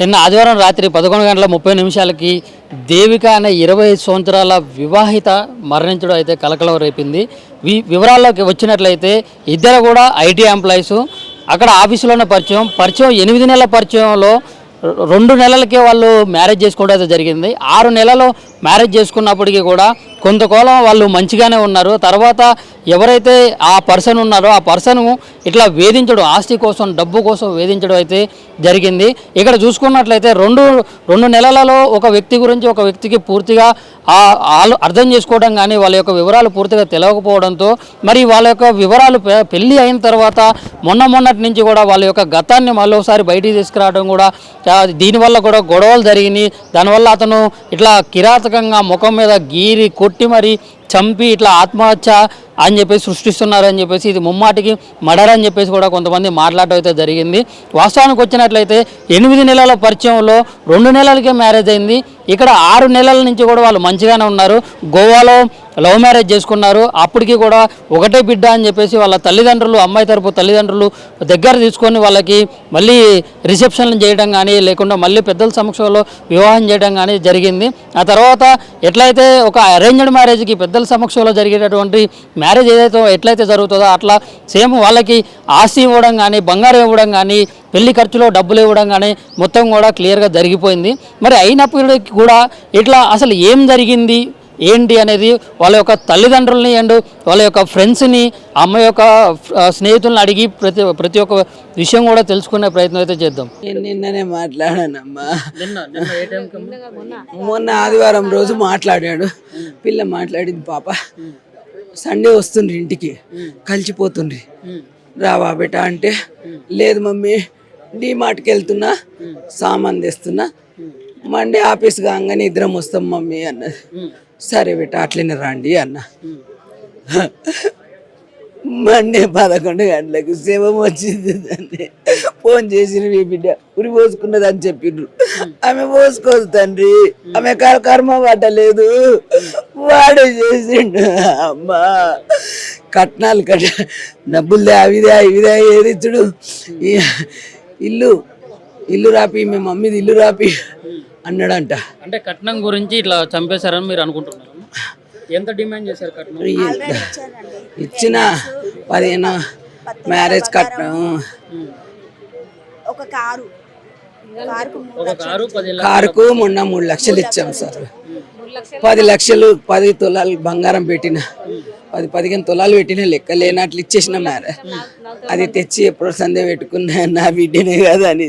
నిన్న ఆదివారం రాత్రి 11:30 దేవిక అనే 25 సంవత్సరాల వివాహిత మరణించడం అయితే కలకలం రేపింది. వివరాల్లోకి వచ్చినట్లయితే ఇద్దరు కూడా ఐటీ ఎంప్లాయీస్. అక్కడ ఆఫీసులోనే పరిచయం 8 నెలల పరిచయంలో 2 నెలలకే వాళ్ళు మ్యారేజ్ చేసుకోవడం అయితే జరిగింది. 6 నెలలు మ్యారేజ్ చేసుకున్నప్పటికీ కూడా కొంతకాలం వాళ్ళు మంచిగానే ఉన్నారు. తర్వాత ఎవరైతే ఆ పర్సన్ ఉన్నారో ఆ పర్సన్ ఇట్లా వేధించడం, ఆస్తి కోసం డబ్బు కోసం వేధించడం అయితే జరిగింది. ఇక్కడ చూసుకున్నట్లయితే రెండు నెలలలో ఒక వ్యక్తి గురించి ఒక వ్యక్తికి పూర్తిగా అర్థం చేసుకోవడం కానీ వాళ్ళ యొక్క వివరాలు పూర్తిగా తెలియకపోవడంతో మరి వాళ్ళ యొక్క వివరాలు పెళ్ళి అయిన తర్వాత మొన్నటి నుంచి కూడా వాళ్ళ యొక్క గతాన్ని మరోసారి బయటికి తీసుకురావడం కూడా దీనివల్ల కూడా గొడవలు జరిగినాయి. దానివల్ల అతను ఇట్లా కిరాతకంగా ముఖం మీద గీరి కొట్టి మరి చంపి ఇట్లా ఆత్మహత్య అని చెప్పేసి సృష్టిస్తున్నారని చెప్పేసి ఇది ముమ్మాటికి మర్డర్ అని చెప్పేసి కూడా కొంతమంది మాట్లాడటం అయితే జరిగింది. వాస్తవానికి వచ్చినట్లయితే 8 నెలల పరిచయంలో 2 నెలలకే మ్యారేజ్ అయింది. ఇక్కడ 6 నెలల నుంచి కూడా వాళ్ళు మంచిగానే ఉన్నారు. గోవాలో లవ్ మ్యారేజ్ చేసుకున్నారు. అప్పటికి కూడా ఒకటే బిడ్డ అని చెప్పేసి వాళ్ళ తల్లిదండ్రులు, అమ్మాయి తరపు తల్లిదండ్రులు దగ్గర తీసుకొని వాళ్ళకి మళ్ళీ రిసెప్షన్ చేయడం కానీ లేకుండా మళ్ళీ పెద్దల సమక్షంలో వివాహం చేయడం కానీ జరిగింది. ఆ తర్వాత ఎట్లయితే ఒక అరేంజ్డ్ మ్యారేజ్కి పెద్దల సమక్షంలో జరిగేటటువంటి మ్యారేజ్ ఎట్లయితే జరుగుతుందో అట్లా సేమ్ వాళ్ళకి ఆస్తి ఇవ్వడం కానీ బంగారం ఇవ్వడం కానీ పెళ్లి ఖర్చులో డబ్బులు ఇవ్వడం కానీ మొత్తం కూడా క్లియర్గా జరిగిపోయింది. మరి అయినప్పటికీ కూడా ఇట్లా అసలు ఏం జరిగింది ఏంటి అనేది వాళ్ళ యొక్క తల్లిదండ్రులని అండ్ వాళ్ళ యొక్క ఫ్రెండ్స్ని, అమ్మ యొక్క స్నేహితులను అడిగి ప్రతి ఒక్క విషయం కూడా తెలుసుకునే ప్రయత్నం అయితే చేద్దాం. నిన్ననే మాట్లాడానమ్మా. మొన్న ఆదివారం రోజు మాట్లాడాడు. పిల్ల మాట్లాడింది. పాప సండే వస్తుండ్రి ఇంటికి, కలిసిపోతుండ్రి, రావా బేట అంటే లేదు మమ్మీ డీమార్ట్కి వెళ్తున్నా, సామాన్ తెస్తున్నా, మండే ఆఫీస్ కాగానే ఇద్దరం వస్తాం మమ్మీ అన్నది. సరే బేట అట్లనే రండి అన్న. మండే 11 గంటలకు శవం వచ్చింది. దాన్ని ఫోన్ చేసిన మీ బిడ్డ ఉరి పోసుకున్నది అని చెప్పిండ్రు. ఆమె పోసుకోదు తండ్రి, ఆమె కర్మ పట్టలేదు, వాడే చేసిండు. అమ్మా కట్నాలు డబ్బులదే అవిదే ఏది ఇచ్చుడు. ఇల్లు రాపి మీ మమ్మీది ఇల్లు రాపి అన్నాడంట. అంటే కట్నం గురించి ఇట్లా చంపేశారని మీరు అనుకుంటున్నారు? ఎంత డిమాండ్ చేశారు కట్నం? ఇచ్చిన 15 మ్యారేజ్ కట్నం, ఒక కారుకు మొన్న 3 లక్షలు ఇచ్చాం సార్. 10 లక్షలు 10 తులాలు బంగారం పెట్టిన, 15 తులాలు పెట్టిన లెక్క లేనట్లు ఇచ్చేసిన మ్యారేజ్. అది తెచ్చి ఎప్పుడు సందే పెట్టుకున్నా నా బిడ్డనే కదా అని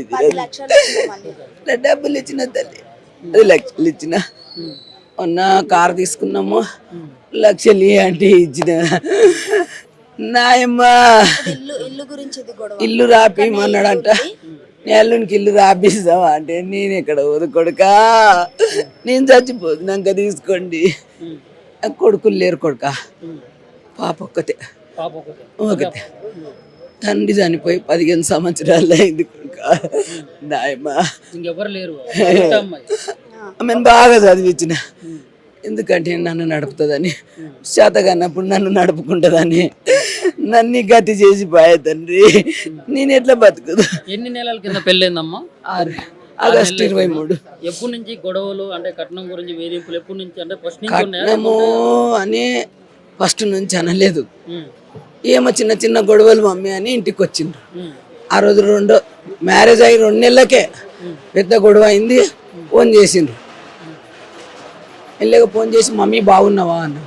డబ్బులు ఇచ్చిన తల్లి. 10 లక్షలు ఇచ్చిన. మొన్న కారు తీసుకున్నాము, లక్షలు అంటే ఇచ్చిన. నాయమ్మా ఇల్లు రాపిమన్నాడంట. నెల్లునికి ఇల్లు రాపిస్తావా అంటే నేను ఎక్కడ కొడుకా, నేను చచ్చిపోతున్నాక తీసుకోండి. కొడుకులు లేరు కొడుకా, పాప ఒక్కతే. తండ్రి చనిపోయి 15 సంవత్సరాలు అయింది కొడుకా. నాయమ్మా ఆమెను బాగా చదివించిన, ఎందుకంటే నన్ను నడుపుతుందని, శాతగానప్పుడు నన్ను నడుపుకుంటుందని. నన్ను గతి చేసి పోయే తండ్రి, నేను ఎట్లా బతుకుదు. ఎన్ని నెలల కింద పెళ్ళైందమ్మా? ఆగస్టు 23. ఎప్పటి నుంచి గొడవలు అంటే కట్నం గురించి వేధింపులు ఎప్పటి నుంచి? అంటే కట్నము అని ఫస్ట్ నుంచి అనలేదు, ఏమో చిన్న చిన్న గొడవలు మమ్మీ అని ఇంటికి వచ్చిండ్రు. ఆ రోజు మ్యారేజ్ అయ్యి 2 నెలలకే పెద్ద గొడవ అయింది. ఫోన్ చేసిండ్రు, వెళ్ళక ఫోన్ చేసి మమ్మీ బాగున్నావా అన్న.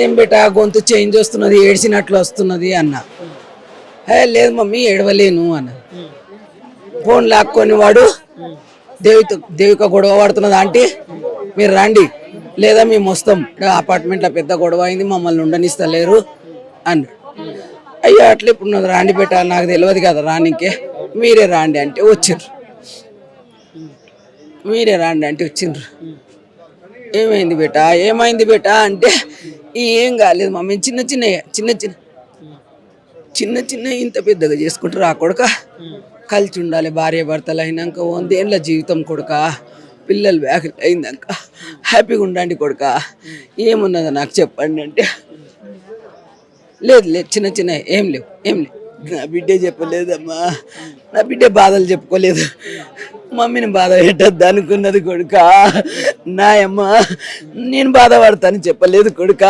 ఏం బేటా గొంతు చేంజ్ వస్తున్నది, ఏడ్చినట్లు వస్తున్నది అన్న. లేదు మమ్మీ ఏడవలేను అన్న. ఫోన్ లాక్కొని వాడు దేవిక గొడవ పడుతున్నది అంటే మీరు రండి లేదా మేము వస్తాం, అపార్ట్మెంట్లో పెద్ద గొడవ అయింది, మమ్మల్ని ఉండనిస్తలేరు అన్నాడు. అయ్యా అట్లా ఇప్పుడు రాండి బేటా, నాకు తెలియదు కదా రానికే, మీరే రాండి అంటే వచ్చిండ్రు. వచ్చిండ్రు. ఏమైంది బేటా అంటే ఏం కాలేదు మమ్మీ, చిన్న చిన్న ఇంత పెద్దగా చేసుకుంటారు. ఆ కొడుక కలిసి ఉండాలి, భార్య భర్తలు అయినాక 100 ఏళ్ళ జీవితం కొడుక, పిల్లలు బ్యాక్ అయిందాక హ్యాపీగా ఉండండి కొడుక, ఏమున్నదో నాకు చెప్పండి అంటే లేదు చిన్న ఏం లేవు నా బిడ్డే చెప్పలేదమ్మా, నా బిడ్డ బాధలు చెప్పుకోలేదు, మమ్మీని బాధ పెట్టద్దు అనుకున్నది కొడుక, నాయమ్మ నేను బాధపడతాను చెప్పలేదు కొడుక,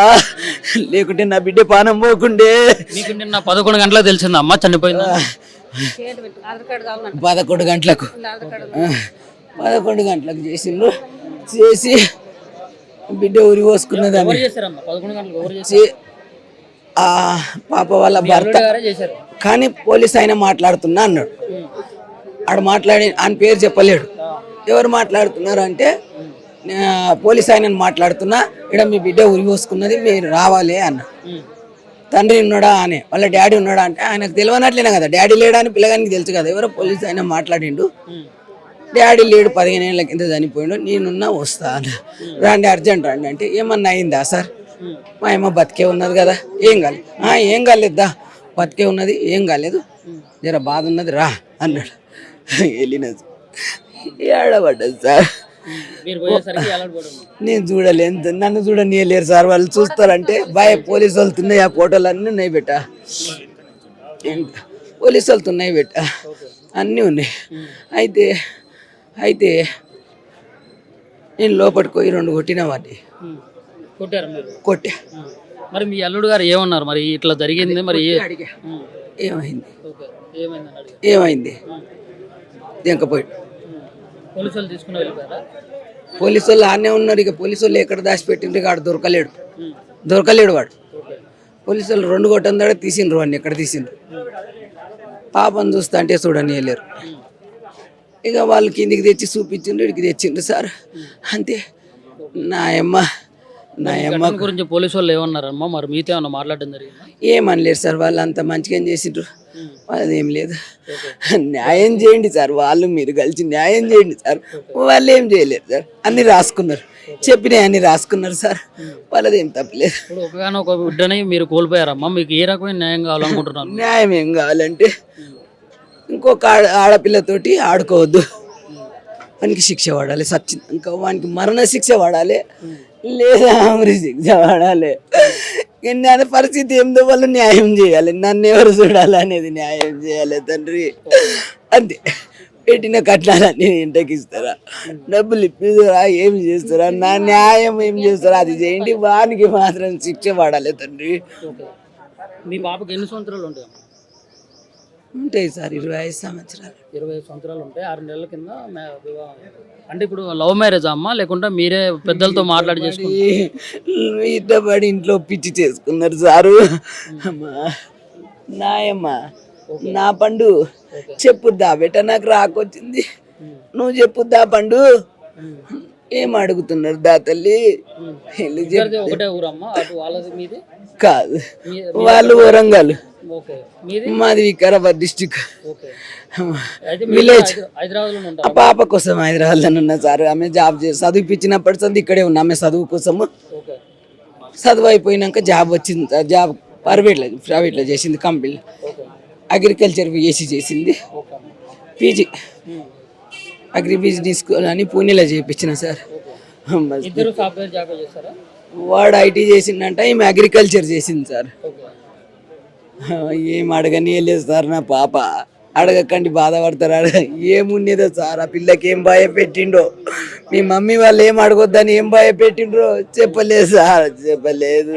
లేకుంటే నా బిడ్డ పానం పోకుండే. మీకు నిన్న 11 గంటలకు తెలిసిందా అమ్మ చనిపోయిందా? 11 గంటలకు 11 గంటలకు చేసిండ్రు. చేసి బిడ్డ ఉరి పోసుకున్నది ఎవరు చేశారమ్మా 11 గంటలకు? ఎవరు చేశారు? ఆ పాప వాళ్ళ భర్త. గారే చేశారు. కానీ పోలీస్ ఆయన మాట్లాడుతున్నా అన్నాడు. ఆడు మాట్లాడి ఆయన పేరు చెప్పలేడు. ఎవరు మాట్లాడుతున్నారు అంటే పోలీస్ ఆయన మాట్లాడుతున్నా, ఇక్కడ మీ బిడ్డ ఉరి పోసుకున్నది మీరు రావాలి అన్న. తండ్రి ఉన్నాడా అని, వాళ్ళ డాడీ ఉన్నాడా అంటే ఆయనకు తెలియనట్లేనా కదా, డాడీ లేడా అని పిల్లగానికి తెలుసు కదా. ఎవరో పోలీస్ ఆయన మాట్లాడిండు, డాడీ లేడు 15 ఏళ్ళ కింద చనిపోయిండు, నేనున్నా వస్తా అన్న. రండి అర్జెంట్ రండి అంటే ఏమన్నా అయిందా సార్, మా అమ్మ బతికే ఉన్నది కదా, ఏం కాలేదు. ఏం కాలేద్దా, బతికే ఉన్నది ఏం కాలేదు, జర బాధ ఉన్నది రా అన్నాడు. వెళ్ళినది ఏడబడ్డది సార్. నేను చూడలేదు, నన్ను చూడనీయలేరు సార్, వాళ్ళు చూస్తారంటే పోలీసు వాళ్ళతో ఉన్నాయి, ఆ ఫోటోలు అన్నీ ఉన్నాయి బెట్ట, పోలీసు వాళ్ళతో ఉన్నాయి బెట్ట, అన్నీ ఉన్నాయి. అయితే నేను లోపలికి పోయి 2 కొట్టిన వాడిని కొట్టా. మరి మీ అల్లుడు గారు ఏమన్నారు మరి ఇట్లా జరిగింది? మరి ఏమైంది ఏమైంది దింకపోయి పోలీసు వాళ్ళు తీసుకుని వెళ్ళిపోయారా? పోలీసు వాళ్ళు ఆనే ఉన్నారు. ఇక పోలీసు వాళ్ళు ఎక్కడ దాచిపెట్టిండ్రు, వాడు దొరకలేడు వాడు. పోలీసు వాళ్ళు 2 కొట్టం దాకా తీసిండ్రు వాడిని, ఎక్కడ తీసిండ్రు. పాపను చూస్తా అంటే చూడని వెళ్ళారు. ఇక వాళ్ళు కిందికి తెచ్చి చూపించిండ్రు, ఇక్కడికి తెచ్చిండ్రు సార్, అంతే. నాయమ్మ గురించి పోలీసు వాళ్ళు ఏమన్నారమ్మా? మరి మీతో ఏమన్నా మాట్లాడడం జరిగింది? ఏమనలేరు సార్, వాళ్ళు అంత మంచిగా చేసిండ్రు, అదేం లేదు. న్యాయం చేయండి సార్, వాళ్ళు మీరు కలిసి న్యాయం చేయండి సార్. వాళ్ళు ఏం చేయలేరు సార్, అన్ని రాసుకున్నారు, చెప్పినాయి అన్ని రాసుకున్నారు సార్, వాళ్ళది ఏం తప్పలేదు. ఇప్పుడు ఒకగానొక బిడ్డని మీరు కోల్పోయారమ్మా, మీకు ఏ రకమైన న్యాయం కావాలనుకుంటున్నారు? న్యాయం ఏం కావాలంటే ఇంకొక ఆడపిల్లతోటి ఆడుకోవద్దు, వానికి శిక్ష పడాలి, ఇంకా వానికి మరణ శిక్ష పడాలి, లేదా ఉరి శిక్ష పడాలి. అనే పరిస్థితి ఏందో వాళ్ళు న్యాయం చేయాలి, నన్ను ఎవరు చూడాలి అనేది న్యాయం చేయాలి తండ్రి, అంతే. పెట్టిన కట్నాలన్నీ ఇంటికి ఇస్తారా, డబ్బులు ఇప్పిస్తారా, ఏం చేస్తారా, నా న్యాయం ఏం చేస్తారా అది చేయండి, వానికి మాత్రం శిక్ష పడాలి తండ్రి. మీ బాబుకి ఎన్ని సంవత్సరాలు ఉంటాయి? ఉంటాయి సార్ 25 సంవత్సరాలు. 25 సంవత్సరాలు ఉంటాయి. 6 నెలల కింద వివాహం. అంటే ఇప్పుడు లవ్ మ్యారేజ్ అమ్మా, లేకుంటే మీరే పెద్దలతో మాట్లాడి చేసుకున్నారు? ఇద్దబడి ఇంట్లో పిచ్చి చేసుకున్నారు సారు. నాయమ్మ నా పండు చెప్పుద్దా బెట, నాకు రాకొచ్చింది, నువ్వు చెప్పుద్దా పండు, ఏం అడుగుతున్నారు దా తల్లి. ఒకటే ఊరమ్మా? అటు వాళ్ళది మీది కాదు, వాళ్ళు వరంగల్, మాది వికారాబాద్ డిస్టిక్ విలేజ్. ఆ పాప కోసం హైదరాబాద్లో ఉన్నా సార్. ఆమె జాబ్ చదివిపించినప్పటి సంది ఇక్కడే ఉన్నా. ఆమె చదువు కోసము, చదువు అయిపోయినాక జాబ్ వచ్చింది సార్. జాబ్ ప్రైవేట్లో చేసింది, కంపెనీలో అగ్రికల్చర్ బిఎస్సి చేసింది, పీజీ అగ్రి బిజినెస్ అని పూణేలో చేయించిన సార్. వాడు ఐటీ చేసిండంట, ఈమె అగ్రికల్చర్ చేసింది సార్. ఏం అడగనీయలేదు సార్, నా పాప అడగకండి బాధపడతారు. ఏమున్నదో సార్, ఆ పిల్లకి ఏం భయపెట్టిండో, మీ మమ్మీ వాళ్ళు ఏం అడగొద్దని ఏం భయపెట్టిండ్రో చెప్పలేదు సార్, చెప్పలేదు.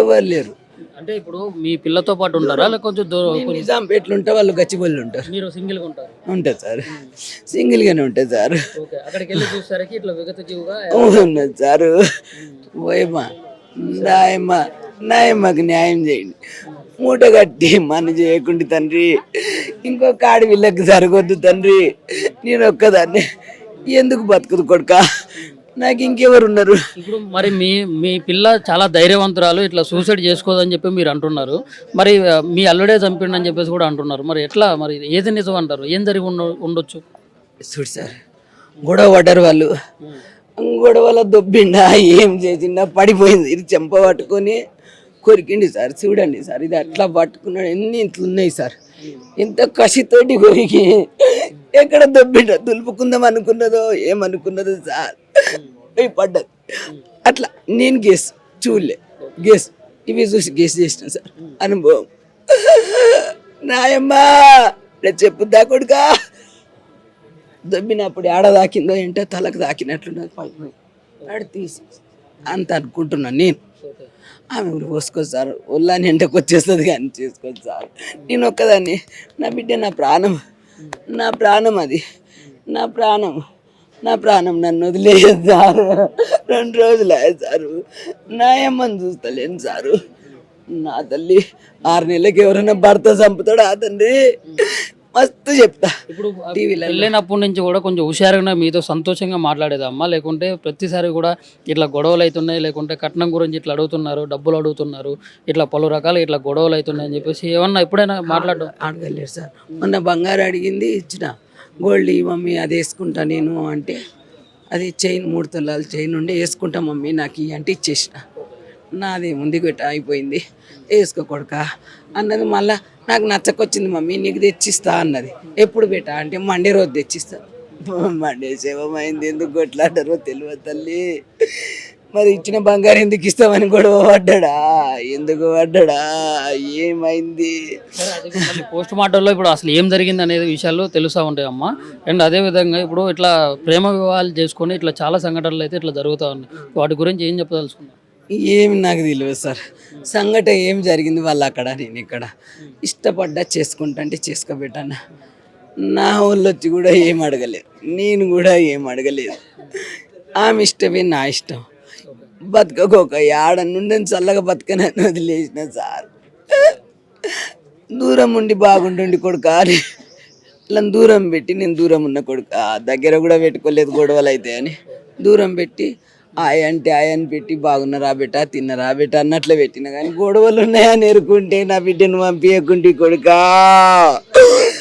ఎవరు లేరు. అంటే ఇప్పుడు మీ పిల్లతో పాటు ఉంటారా, లేక కొంచెం దూరం? నిజాంపేటలు ఉంటారు, వాళ్ళు గచ్చిబౌలిలో ఉంటారు. మీరు సింగిల్ గా ఉంటారు? ఉంటుంది సార్, సింగిల్ గానే ఉంటుంది సార్. అక్కడికి వెళ్ళి చూసారకి ఇట్లా విగతజీవిగా ఉన్నది సార్. ఓయమ్మా నాయమ్మకి న్యాయం చేయండి, మూట కట్టి మన చేయకుండా తండ్రి, ఇంకొక ఆడపిల్లకి జరగొద్దు తండ్రి. నేను ఒక్కదాన్ని ఎందుకు బతుకుదు కొడుక, నాకు ఇంకెవరు ఉన్నారు? ఇప్పుడు మరి మీ పిల్ల చాలా ధైర్యవంతురాలు, ఇట్లా సూసైడ్ చేసుకోదని చెప్పి మీరు అంటున్నారు. మరి మీ అల్లుడే చంపిండని చెప్పేసి కూడా అంటున్నారు. మరి ఎట్లా, మరి ఏది నిజం అంటారు? ఏం జరిగి ఉండొచ్చు? చూడు సార్, గొడవ పడ్డారు వాళ్ళు, గొడవలో దొబ్బిండా ఏం చేసిండా, పడిపోయింది, ఇది చెంప పట్టుకొని కొరికిండి సార్. చూడండి సార్, ఇది అట్లా పట్టుకున్నాడు, ఎన్ని ఇంట్లో ఉన్నాయి సార్, ఎంత కసితోటి కొరికి ఎక్కడ దొబ్బిండ, దులుపుకుందాం అనుకున్నదో ఏమనుకున్నదో సార్, పడ్డది అట్లా. నేను గెస్ చూడలే, గెస్ టీవీ చూసి గెస్ చేసిన సార్ అనుభవం. నాయమ్మా నేను చెప్పుద్దా కొడుకా దొబ్బినప్పుడు ఆడ దాకిందో ఏంటో తలకు దాకినట్లున్నది పడిపోయి ఆడ తీసి అంత అనుకుంటున్నాను నేను. ఆమె కూడా పోసుకోవచ్చు సార్, ఒళ్ళని ఎంటకు వచ్చేస్తుంది కానీ చేసుకోవచ్చు సార్. నేను ఒక్కదాన్ని, నా బిడ్డ నా ప్రాణం, నా ప్రాణం అది, నా ప్రాణం, నా ప్రాణం నన్ను వదిలేదు సారు. 2 రోజులు అయ్యాయి సారు, నా అమ్మని చూస్తలేను సారు. నా తల్లి 6 నెలలకి ఎవరైనా భర్త చంపుతాడు ఆ తండ్రి మస్తు చెప్తా. ఇప్పుడు వెళ్ళినప్పటి నుంచి కూడా కొంచెం హుషారుగా మీతో సంతోషంగా మాట్లాడేదమ్మా, లేకుంటే ప్రతిసారి కూడా ఇట్లా గొడవలు అవుతున్నాయి, లేకుంటే కట్నం గురించి ఇట్లా అడుగుతున్నారు, డబ్బులు అడుగుతున్నారు, ఇట్లా పలు రకాలు ఇట్లా గొడవలు అవుతున్నాయి అని చెప్పేసి ఏమన్నా ఎప్పుడైనా మాట్లాడడం? అడగలేదు సార్. మొన్న బంగారు అడిగింది ఇచ్చిన, గోల్డ్ ఈ మమ్మీ అది వేసుకుంటా నేను అంటే, అది చైన్ 3 తులాల చైన్ ఉండి వేసుకుంటా మమ్మీ నాకు ఇవి అంటే ఇచ్చేసిన. నాది ముందుకు పెట్ట అయిపోయింది, వేసుకో కొడుక అన్నది. మళ్ళా నాకు నచ్చకొచ్చింది మమ్మీ నీకు తెచ్చిస్తా అన్నది. ఎప్పుడు పెట్టా అంటే మండే రోజు తెచ్చిస్తా. మండే శవమైంది, ఎందుకు కొట్లాడారో తెలియదు తల్లి. మరి ఇచ్చిన బంగారు ఎందుకు ఇస్తామని గొడవ పడ్డా, ఎందుకు పడ్డా, ఏమైంది? పోస్ట్ మార్టంలో ఇప్పుడు అసలు ఏం జరిగింది అనేది విషయాలు తెలుస్తూ ఉంటాయి అమ్మ. అండ్ అదేవిధంగా ఇప్పుడు ఇట్లా ప్రేమ వివాహాలు చేసుకొని ఇట్లా చాలా సంఘటనలు అయితే ఇట్లా జరుగుతూ ఉన్నాయి, వాటి గురించి ఏం చెప్పదలుచుకున్నాను? ఏమి నాకు తెలియదు సార్, సంఘటన ఏం జరిగింది వాళ్ళు అక్కడ, నేను ఇక్కడ. ఇష్టపడ్డా చేసుకుంటా అంటే చేసుకోబెట్టాను. నా వాళ్ళు వచ్చి కూడా ఏం అడగలేదు, నేను కూడా ఏం అడగలేదు. ఆమె ఇష్టమే నా ఇష్టం. బతకపోక ఆడ నుండి చల్లగా బతకనని వదిలేసిన సార్. దూరం ఉండి బాగుంటుండి కొడుక అని ఇలా దూరం పెట్టి, నేను దూరం ఉన్న కొడుక దగ్గర కూడా పెట్టుకోలేదు గొడవలు అయితే అని దూరం పెట్టి, అంటే ఆయని పెట్టి బాగున్నారా బెట తిన్నరా బెట అన్నట్లే పెట్టిన. కానీ గొడవలు ఉన్నాయని ఎరుకుంటే నా బిడ్డను పంపించకుంటే కొడుకా